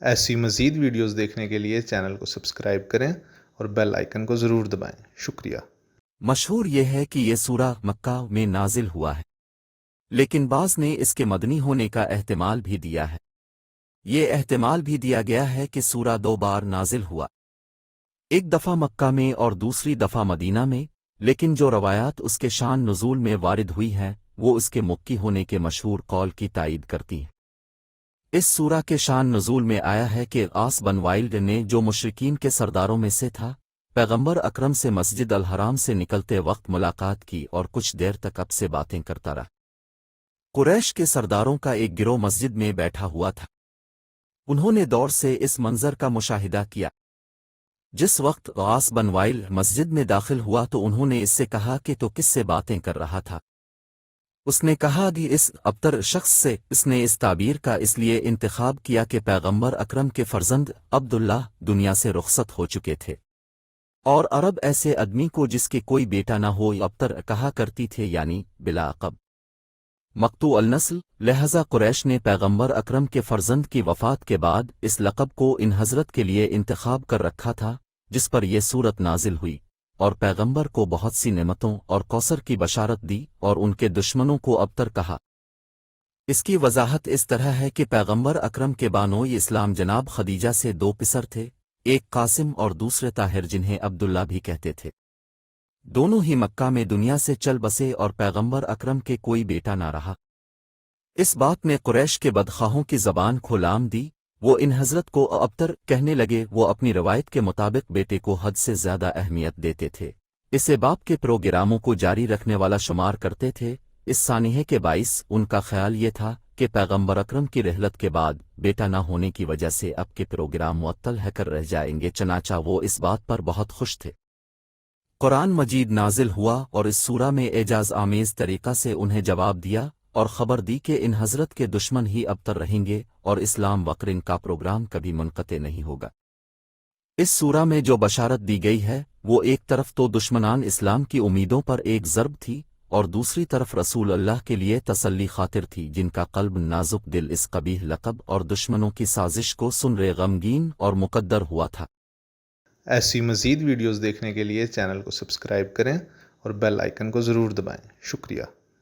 ایسی مزید ویڈیوز دیکھنے کے لیے چینل کو سبسکرائب کریں اور بیل آئیکن کو ضرور دبائیں۔ شکریہ۔ مشہور یہ ہے کہ یہ سورہ مکہ میں نازل ہوا ہے، لیکن بعض نے اس کے مدنی ہونے کا احتمال بھی دیا ہے۔ یہ احتمال بھی دیا گیا ہے کہ سورہ 2 بار نازل ہوا، ایک دفعہ مکہ میں اور دوسری دفعہ مدینہ میں، لیکن جو روایات اس کے شان نزول میں وارد ہوئی ہیں وہ اس کے مکی ہونے کے مشہور قول کی تائید کرتی ہیں۔ اس سورہ کے شان نزول میں آیا ہے کہ عاص بن وائل نے، جو مشرکین کے سرداروں میں سے تھا، پیغمبر اکرم سے مسجد الحرام سے نکلتے وقت ملاقات کی اور کچھ دیر تک اب سے باتیں کرتا رہا۔ قریش کے سرداروں کا ایک گروہ مسجد میں بیٹھا ہوا تھا۔ انہوں نے دور سے اس منظر کا مشاہدہ کیا۔ جس وقت عاص بن وائل مسجد میں داخل ہوا تو انہوں نے اس سے کہا کہ تو کس سے باتیں کر رہا تھا؟ اس نے کہا کہ اس ابتر شخص سے۔ اس نے اس تعبیر کا اس لیے انتخاب کیا کہ پیغمبر اکرم کے فرزند عبداللہ دنیا سے رخصت ہو چکے تھے، اور عرب ایسے آدمی کو جس کے کوئی بیٹا نہ ہو ابتر کہا کرتی تھے، یعنی بلا عقب، مقطوع النسل۔ لہذا قریش نے پیغمبر اکرم کے فرزند کی وفات کے بعد اس لقب کو ان حضرت کے لیے انتخاب کر رکھا تھا، جس پر یہ صورت نازل ہوئی، اور پیغمبر کو بہت سی نعمتوں اور کوثر کی بشارت دی، اور ان کے دشمنوں کو ابتر کہا۔ اس کی وضاحت اس طرح ہے کہ پیغمبر اکرم کے بانوئی اسلام جناب خدیجہ سے 2 پسر تھے، ایک قاسم اور دوسرے طاہر، جنہیں عبداللہ بھی کہتے تھے۔ دونوں ہی مکہ میں دنیا سے چل بسے اور پیغمبر اکرم کے کوئی بیٹا نہ رہا۔ اس بات نے قریش کے بدخواہوں کی زبان کھولام دی، وہ ان حضرت کو ابتر کہنے لگے۔ وہ اپنی روایت کے مطابق بیٹے کو حد سے زیادہ اہمیت دیتے تھے، اسے باپ کے پروگراموں کو جاری رکھنے والا شمار کرتے تھے۔ اس سانحے کے باعث ان کا خیال یہ تھا کہ پیغمبر اکرم کی رحلت کے بعد بیٹا نہ ہونے کی وجہ سے اب کے پروگرام معطل ہے کر رہ جائیں گے، چنانچہ وہ اس بات پر بہت خوش تھے۔ قرآن مجید نازل ہوا اور اس سورہ میں اعجاز آمیز طریقہ سے انہیں جواب دیا اور خبر دی کہ ان حضرت کے دشمن ہی ابتر رہیں گے اور اسلام وقرن کا پروگرام کبھی منقطع نہیں ہوگا۔ اس سورہ میں جو بشارت دی گئی ہے وہ ایک طرف تو دشمنان اسلام کی امیدوں پر ایک ضرب تھی، اور دوسری طرف رسول اللہ کے لیے تسلی خاطر تھی، جن کا قلب نازک دل اس قبیح لقب اور دشمنوں کی سازش کو سن رے غمگین اور مقدر ہوا تھا۔ ایسی مزید ویڈیوز دیکھنے کے لیے چینل کو سبسکرائب کریں اور بیل آئیکن کو ضرور دبائیں۔ شکریہ۔